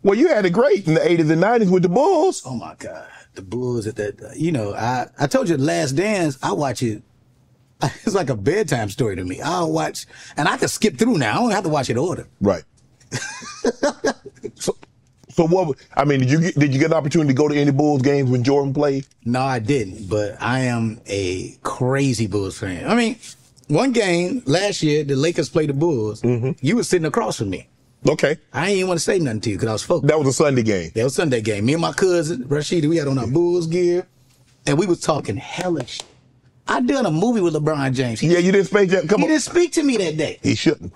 Well, you had it great in the 80s and 90s with the Bulls. Oh my God. The Bulls at that, you know, I told you The Last Dance, I watch it. It's like a bedtime story to me. I'll watch, and I can skip through now. I don't have to watch it in order. Right. So what? I mean, did you get an opportunity to go to any Bulls games when Jordan played? No, I didn't. But I am a crazy Bulls fan. I mean, one game last year, the Lakers played the Bulls. You were sitting across from me. Okay. I ain't even want to say nothing to you because I was focused. That was a Sunday game. That was a Sunday game. Me and my cousin Rashida, we had on our Bulls gear, and we was talking hellish. I done a movie with LeBron James. Yeah, you didn't speak that. Come on. He didn't speak to me that day. He shouldn't.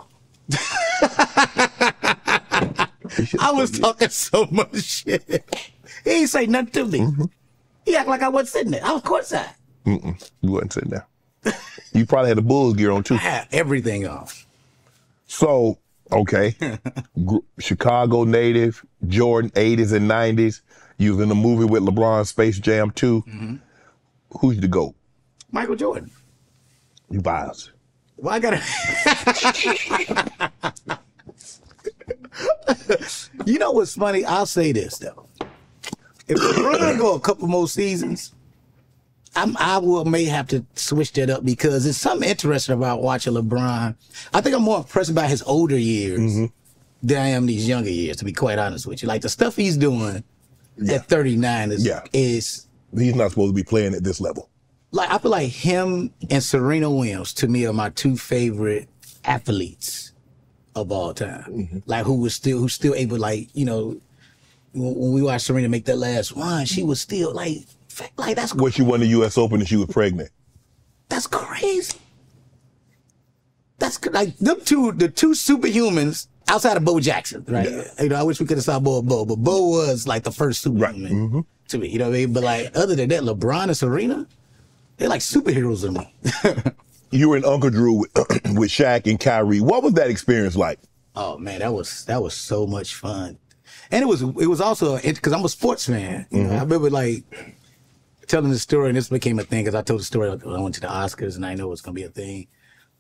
I was talking so much shit. He ain't say nothing to me. He act like I wasn't sitting there. I was courtside. You wasn't sitting there. You probably had the Bulls gear on too. I had everything on. So, okay. Chicago native, Jordan 80s and 90s. You was in a movie with LeBron, Space Jam 2. Who's the GOAT? Michael Jordan. You biased. Well, I gotta. You know what's funny? I'll say this though. If LeBron go a couple more seasons, I may have to switch that up because there's something interesting about watching LeBron. I think I'm more impressed about his older years than I am these younger years, to be quite honest with you. Like the stuff he's doing at 39 is he's not supposed to be playing at this level. Like I feel like him and Serena Williams to me are my two favorite athletes of all time. Like who's still able, like, you know, when we watched Serena make that last run, she was still like that's when she won the U.S. Open and she was pregnant. That's crazy. That's like the two superhumans outside of Bo Jackson, right? Yeah. You know, I wish we could have saw Bo, but Bo was like the first superhuman to me. You know what I mean? But like other than that, LeBron and Serena, they're like superheroes to me. You were in Uncle Drew with Shaq and Kyrie. What was that experience like? Oh man, that was so much fun, and it was also because I'm a sports fan. You know, I remember like telling the story, and this became a thing because I told the story when I went to the Oscars, and I know it was gonna be a thing.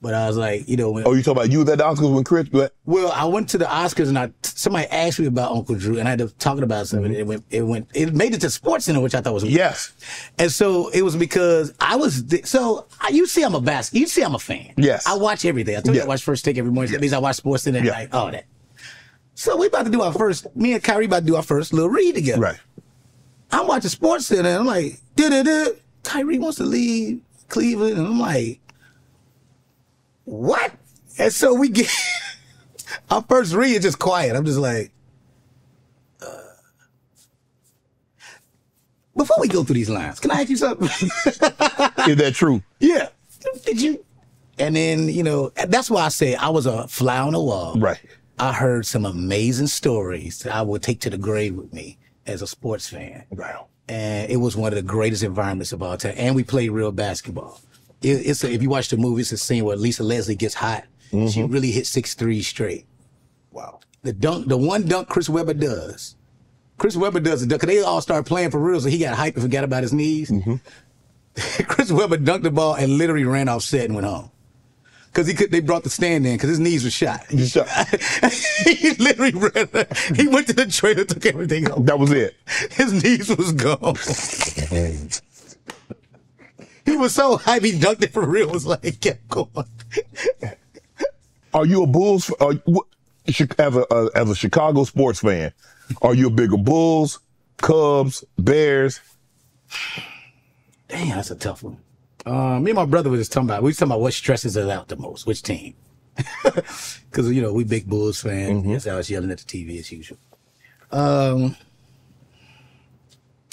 But I was like, you know, when, you talking about you was at the Oscars when Chris? Well, I went to the Oscars and somebody asked me about Uncle Drew, and I had to talk about something. It made it to Sports Center, which I thought was weird. Yes. And so it was because you see I'm a fan. Yes. I watch everything. I told you I watch First Take every morning. That means I watch Sports Center and like all that. So we about to do me and Kyrie about to do our first little read together. Right. I'm watching Sports Center and I'm like, Kyrie wants to leave Cleveland, and I'm like, what? And so we get our first read is just quiet. I'm just like, before we go through these lines, can I ask you something? Is that true? Yeah. Did you? And then, you know, that's why I say I was a fly on the wall. Right. I heard some amazing stories that I would take to the grave with me as a sports fan. Wow. And it was one of the greatest environments of all time. And we played real basketball. If you watch the movie, it's a scene where Lisa Leslie gets hot. She really hit 6 threes straight. Wow. The one dunk Chris Webber does. Chris Webber does the dunk, because they all start playing for real, so he got hyped and forgot about his knees. Chris Webber dunked the ball and literally ran off set and went home. Because they brought the stand in because his knees were shot. He literally he went to the trailer, took everything home. That was it. His knees was gone. He was so hyped, he dunked it for real. It was like, kept going. Are you a Bulls? As a Chicago sports fan, are you a bigger Bulls, Cubs, Bears? Damn, that's a tough one. Me and my brother were talking about what stresses us out the most, which team. Because, you know, we big Bulls fans. That's how I was yelling at the TV as usual.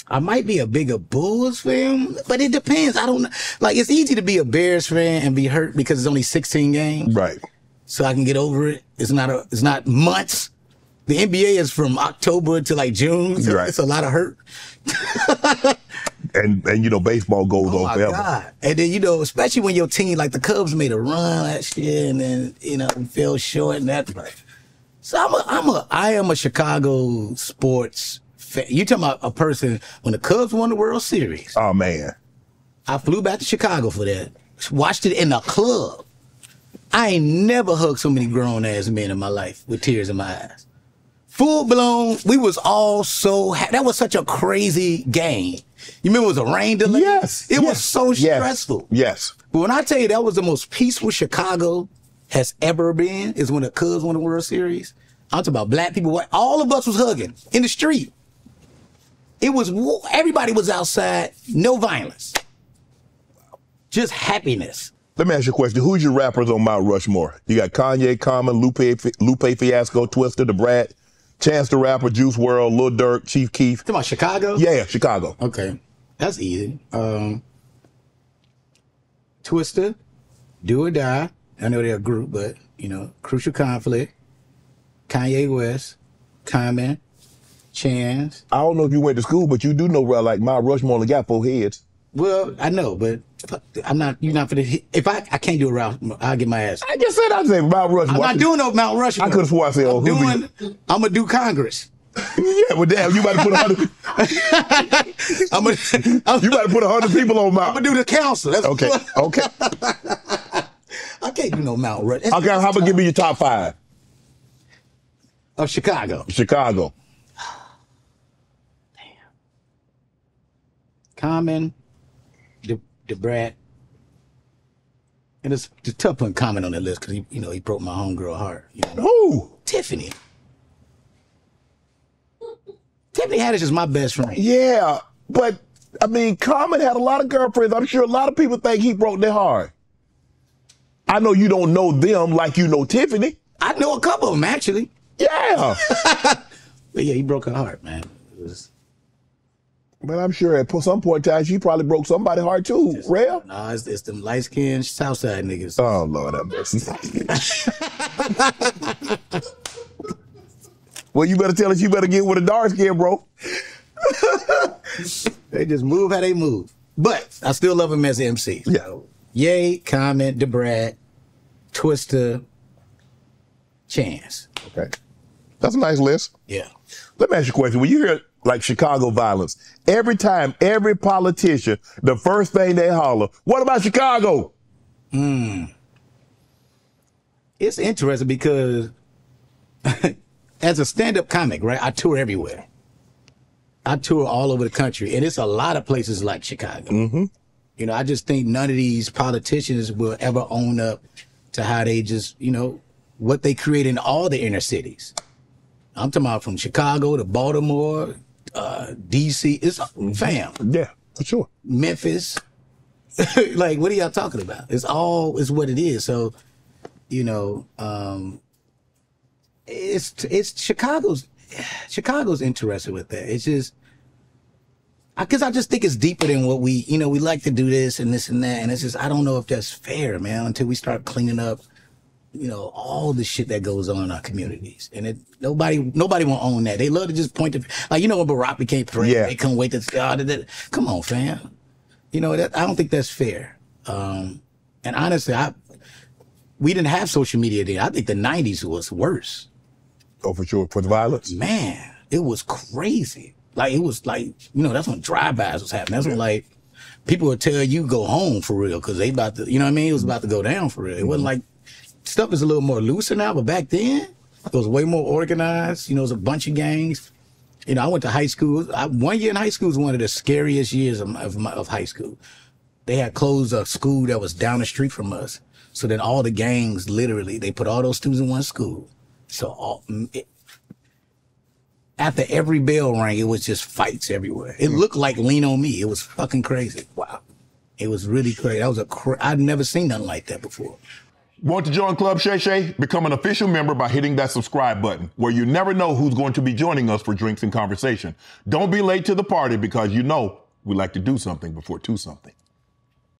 I might be a bigger Bulls fan, but it depends. I don't know. Like, it's easy to be a Bears fan and be hurt because it's only 16 games. Right. So I can get over it. It's not months. The NBA is from October to like June. So it's a lot of hurt. and you know, baseball goes on forever. God. And then, you know, especially when your team, like the Cubs made a run last year and then, you know, fell short and that. So I am a Chicago sports fan. You talking about a person, when the Cubs won the World Series. Oh, man. I flew back to Chicago for that. Watched it in the club. I ain't never hugged so many grown-ass men in my life with tears in my eyes. full blown. We was all so that was such a crazy game. You remember it was a rain delay? Yes. It was so stressful. Yes. But when I tell you that was the most peaceful Chicago has ever been, is when the Cubs won the World Series. I'm talking about black people. All of us was hugging in the street. It was, everybody was outside, no violence. Just happiness. Let me ask you a question. Who's your rappers on Mount Rushmore? You got Kanye, Common, Lupe Fiasco, Twista, The Brat, Chance the Rapper, Juice WRLD, Lil Durk, Chief Keef. Talking about Chicago? Yeah, Chicago. Okay. That's easy. Twista, Do or Die. I know they're a group, but, you know, Crucial Conflict, Kanye West, Common, Chance. I don't know if you went to school, but you do know where, like, Mount Rushmore only got 4 heads. Well, I know, but I'm not, you're not for the, if I can't do it, Ralph, I'll get my ass. I just said I'd say Mount Rushmore. I'm not doing no Mount Rushmore. I could have swore I said, oh, I'm gonna do Congress. Yeah, well, damn, you about to put 100. You about to put 100 people on Mount. I'm gonna do the council. That's okay. Okay. I can't do no Mount Rushmore. Okay, how about give me your top 5 of Chicago? Chicago. Damn. Common, the Brat, and it's tough putting Common on that list because he broke my homegirl heart. You know? Who? Tiffany. Tiffany Haddish is my best friend. Yeah, but I mean, Common had a lot of girlfriends. I'm sure a lot of people think he broke their heart. I know you don't know them like you know Tiffany. I know a couple of them, actually. Yeah. But yeah, he broke her heart, man. But I'm sure at some point in time, she probably broke somebody's heart too, Rel. Nah, it's them light-skinned Southside niggas. Oh, Lord have mercy. Well, you better tell us you better get with a dark skin, bro. They just move how they move. But I still love him as MC. Yeah. So, Ye, Comment, Da Brat, Twista, Chance. Okay. That's a nice list. Yeah. Let me ask you a question. When you hear like Chicago violence, every time, every politician, the first thing they holler, what about Chicago? It's interesting because as a stand-up comic, right, I tour everywhere. I tour all over the country, and it's a lot of places like Chicago. Mm-hmm. You know, I just think none of these politicians will ever own up to how they just, what they create in all the inner cities. I'm talking about from Chicago to Baltimore, D.C. It's fam. Yeah, for sure. Memphis. Like, what are y'all talking about? It's what it is. So, it's Chicago's interested with that. It's just, because I just think it's deeper than what we like to do this and that. And it's just, I don't know if that's fair, man, until we start cleaning up, all the shit that goes on in our communities. And nobody won't own that. They love to just point to, like, when Barack became president, they couldn't wait to say, come on, fam. I don't think that's fair. And honestly, we didn't have social media then. I think the 90s was worse. Oh, for sure. For the violence? Man, it was crazy. Like, it was like, that's when drive-bys was happening. That's when, like, people would tell you go home for real because they about to, it was about to go down for real. It wasn't like, stuff is a little more looser now, but back then, it was way more organized. It was a bunch of gangs. I went to high school. 1 year in high school was one of the scariest years of high school. They had closed a school that was down the street from us. So then all the gangs, literally, they put all those students in one school. So after every bell rang, it was just fights everywhere. It looked like Lean on Me. It was fucking crazy. Wow. It was really crazy. I'd never seen nothing like that before. Want to join Club Shay Shay? Become an official member by hitting that subscribe button, where you never know who's going to be joining us for drinks and conversation. Don't be late to the party because we like to do something before 2 something.